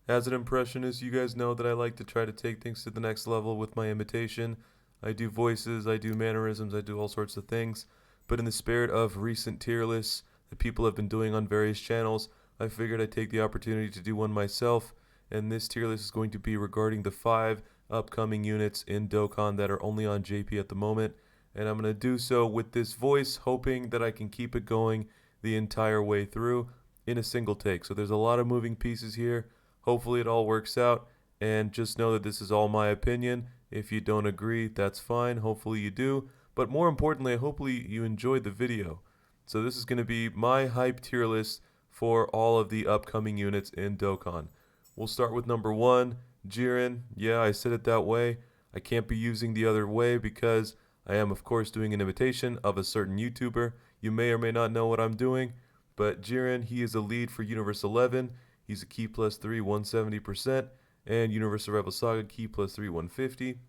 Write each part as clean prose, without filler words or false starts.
As an impressionist, you guys know that I like to try to take things to the next level with my imitation. I do voices, I do mannerisms, I do all sorts of things. But in the spirit of recent tier lists that people have been doing on various channels, I figured I'd take the opportunity to do one myself. And this tier list is going to be regarding the 5 upcoming units in Dokkan that are only on JP at the moment. And I'm going to do so with this voice, hoping that I can keep it going the entire way through in a single take. So there's a lot of moving pieces here. Hopefully it all works out, and just know that this is all my opinion. If you don't agree, that's fine. Hopefully you do. But more importantly, hopefully you enjoyed the video. So this is going to be my hype tier list for all of the upcoming units in Dokkan. We'll start with number 1, Jiren. Yeah, I said it that way. I can't be using the other way because I am, of course, doing an imitation of a certain YouTuber. You may or may not know what I'm doing, but Jiren, he is a lead for Universe 11. He's a key plus 3, 170%, and Universe Survival Saga key plus 3, 150.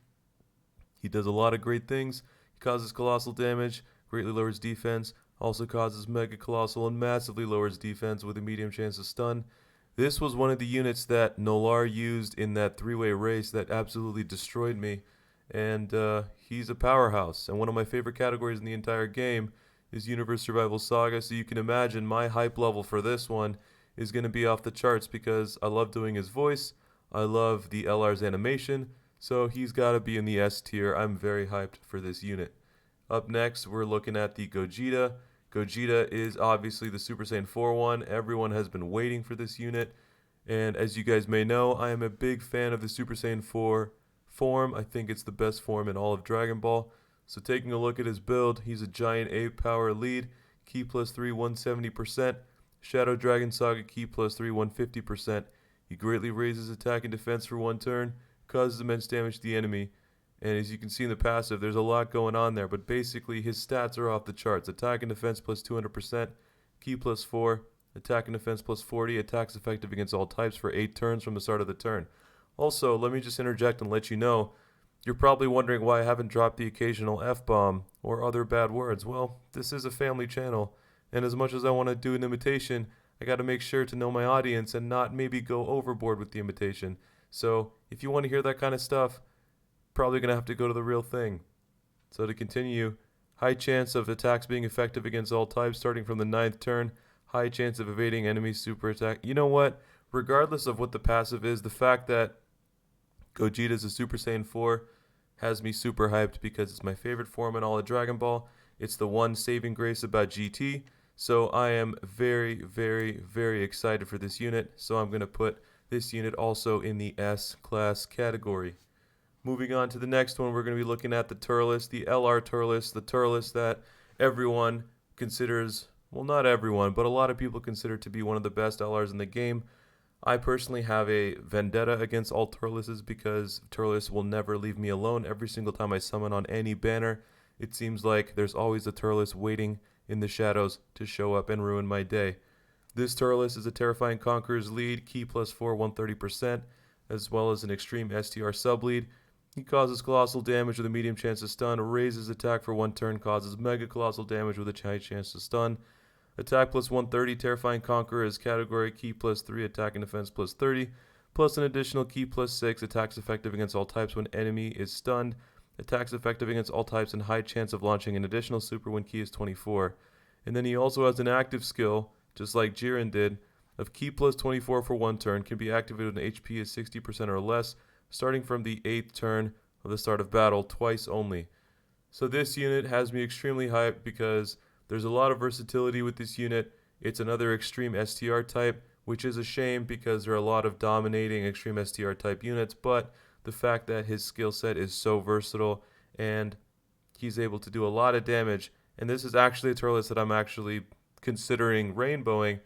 He does a lot of great things. He causes colossal damage, greatly lowers defense, also causes mega colossal and massively lowers defense with a medium chance of stun. This was one of the units that Nolar used in that 3-way race that absolutely destroyed me, and he's a powerhouse. And one of my favorite categories in the entire game is Universe Survival Saga, so you can imagine my hype level for this one is going to be off the charts because I love doing his voice. I love the LR's animation, so he's got to be in the S tier. I'm very hyped for this unit. Up next, we're looking at the Gogeta. Gogeta is obviously the Super Saiyan 4 one. Everyone has been waiting for this unit, and as you guys may know, I am a big fan of the Super Saiyan 4 form. I think it's the best form in all of Dragon Ball. So taking a look at his build, he's a giant 8 power lead, key plus 3, 170%. Shadow Dragon Saga key plus 3, 150%. He greatly raises attack and defense for 1 turn, causes immense damage to the enemy. And as you can see in the passive, there's a lot going on there, but basically his stats are off the charts. Attack and defense plus 200%, key plus 4, attack and defense plus 40, attacks effective against all types for 8 turns from the start of the turn. Also, let me just interject and let you know, you're probably wondering why I haven't dropped the occasional F-bomb or other bad words. Well, this is a family channel. And as much as I want to do an imitation, I got to make sure to know my audience and not maybe go overboard with the imitation. So if you want to hear that kind of stuff, probably going to have to go to the real thing. So to continue, high chance of attacks being effective against all types starting from the 9th turn. High chance of evading enemy super attack. You know what? Regardless of what the passive is, the fact that Gogeta is a Super Saiyan 4 has me super hyped because it's my favorite form in all of Dragon Ball. It's the one saving grace about GT. So I am very, very, very excited for this unit. So I'm going to put this unit also in the S class category. Moving on to the next one, we're going to be looking at the Turles, the LR Turles, the Turles that everyone considers, well, not everyone, but a lot of people consider to be one of the best LRs in the game. I personally have a vendetta against all Turleses because Turles will never leave me alone. Every single time I summon on any banner, it seems like there's always a Turles waiting in the shadows to show up and ruin my day. This Turles is a Terrifying Conqueror's lead, key plus 4, 130%, as well as an extreme STR sub-lead. He causes colossal damage with a medium chance to stun, raises attack for 1 turn, causes mega colossal damage with a high chance to stun. Attack plus 130, Terrifying Conqueror is category, key plus 3, attack and defense plus 30, plus an additional key plus 6, attacks effective against all types when enemy is stunned. Attacks effective against all types and high chance of launching an additional super when key is 24. And then he also has an active skill, just like Jiren did, of key plus 24 for 1 turn, can be activated when HP is 60% or less, starting from the 8th turn of the start of battle, twice only. So this unit has me extremely hyped because there's a lot of versatility with this unit. It's another extreme STR type, which is a shame because there are a lot of dominating extreme STR type units, but the fact that his skill set is so versatile and he's able to do a lot of damage, and this is actually a Turles that I'm actually considering rainbowing,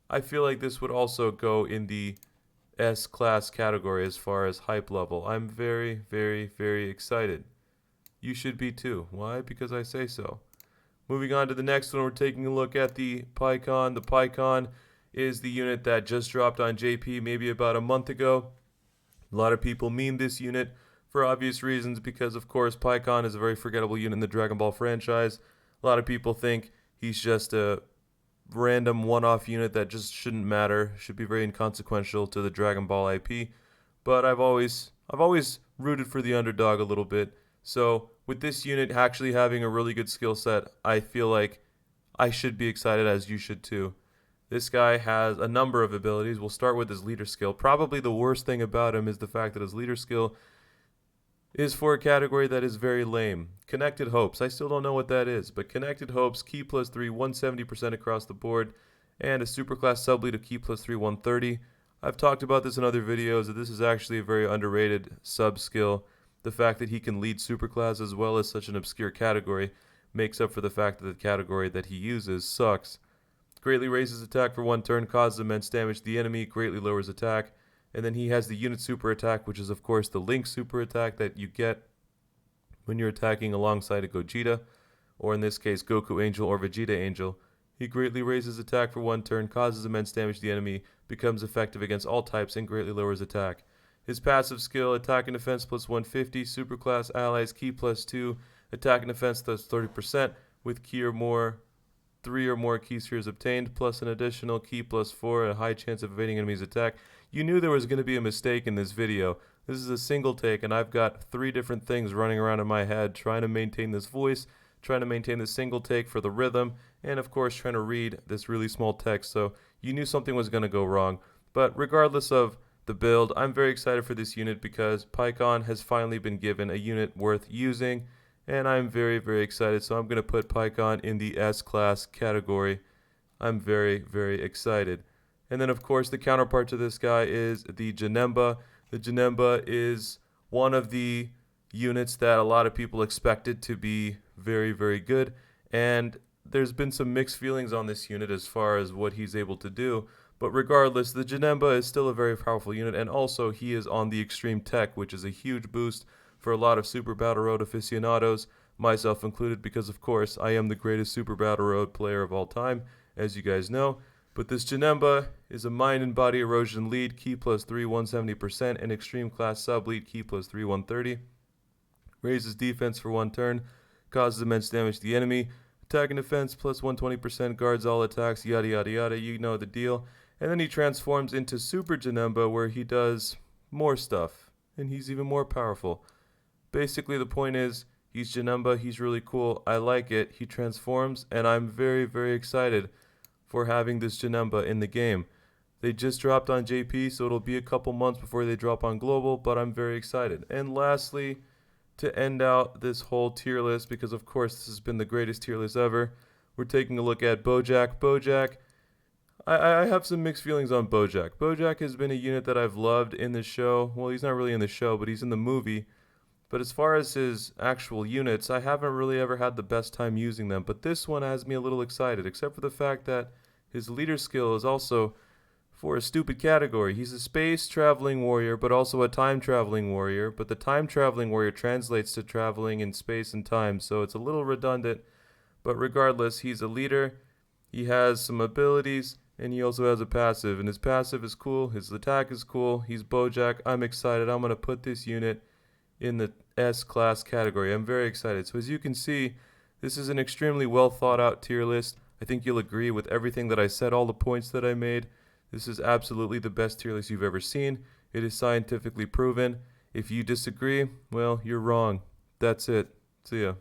I feel like this would also go in the S class category as far as hype level. I'm very, very, very excited. You should be too. Why? Because I say so. Moving on to the next one, we're taking a look at the Pycon. The Pycon is the unit that just dropped on JP maybe about a month ago. A lot of people meme this unit for obvious reasons because, of course, Pycon is a very forgettable unit in the Dragon Ball franchise. A lot of people think he's just a random one-off unit that just shouldn't matter, should be very inconsequential to the Dragon Ball IP. But I've always rooted for the underdog a little bit. So with this unit actually having a really good skill set, I feel like I should be excited, as you should too. This guy has a number of abilities. We'll start with his leader skill. Probably the worst thing about him is the fact that his leader skill is for a category that is very lame. Connected Hopes. I still don't know what that is, but Connected Hopes, Key plus 3, 170% across the board, and a Superclass Sublead of Key plus 3, 130. I've talked about this in other videos, that this is actually a very underrated sub skill. The fact that he can lead Superclass as well as such an obscure category makes up for the fact that the category that he uses sucks. Greatly raises attack for 1 turn, causes immense damage to the enemy, greatly lowers attack. And then he has the unit super attack, which is of course the Link super attack that you get when you're attacking alongside a Gogeta, or in this case Goku Angel or Vegeta Angel. He greatly raises attack for 1 turn, causes immense damage to the enemy, becomes effective against all types, and greatly lowers attack. His passive skill, attack and defense plus 150, superclass allies key plus 2, attack and defense plus 30%, with key or more 3 or more key spheres obtained, plus an additional key plus 4 and a high chance of evading enemy's attack. You knew there was going to be a mistake in this video. This is a single take, and I've got 3 different things running around in my head, trying to maintain this voice, trying to maintain the single take for the rhythm, and of course trying to read this really small text, so you knew something was going to go wrong. But regardless of the build, I'm very excited for this unit because Pycon has finally been given a unit worth using, and I'm very, very excited. So I'm going to put Pycon in the S-Class category. I'm very, very excited. And then, of course, the counterpart to this guy is the Genemba. The Genemba is one of the units that a lot of people expected to be very, very good. And there's been some mixed feelings on this unit as far as what he's able to do. But regardless, the Genemba is still a very powerful unit. And also, he is on the Extreme Tech, which is a huge boost for a lot of Super Battle Road aficionados, myself included, because of course I am the greatest Super Battle Road player of all time, as you guys know. But this Genemba is a Mind and Body Erosion lead, key plus 3, 170%, and Extreme Class Sub lead, key plus 3, 130. Raises defense for 1 turn, causes immense damage to the enemy, attack and defense plus 120%, guards all attacks, yada yada yada, you know the deal. And then he transforms into Super Genemba, where he does more stuff, and he's even more powerful. Basically, the point is, he's Genemba, he's really cool, I like it, he transforms, and I'm very, very excited for having this Genemba in the game. They just dropped on JP, so it'll be a couple months before they drop on Global, but I'm very excited. And lastly, to end out this whole tier list, because of course this has been the greatest tier list ever, we're taking a look at Bojack. Bojack, I have some mixed feelings on Bojack. Bojack has been a unit that I've loved in the show. Well, he's not really in the show, but he's in the movie. But as far as his actual units, I haven't really ever had the best time using them. But this one has me a little excited, except for the fact that his leader skill is also for a stupid category. He's a space traveling warrior, but also a time traveling warrior. But the time traveling warrior translates to traveling in space and time, so it's a little redundant. But regardless, he's a leader, he has some abilities, and he also has a passive. And his passive is cool, his attack is cool, he's Bojack. I'm excited. I'm going to put this unit in the S-Class category. I'm very excited. So as you can see, this is an extremely well thought out tier list. I think you'll agree with everything that I said, all the points that I made. This is absolutely the best tier list you've ever seen. It is scientifically proven. If you disagree, well, you're wrong. That's it. See ya.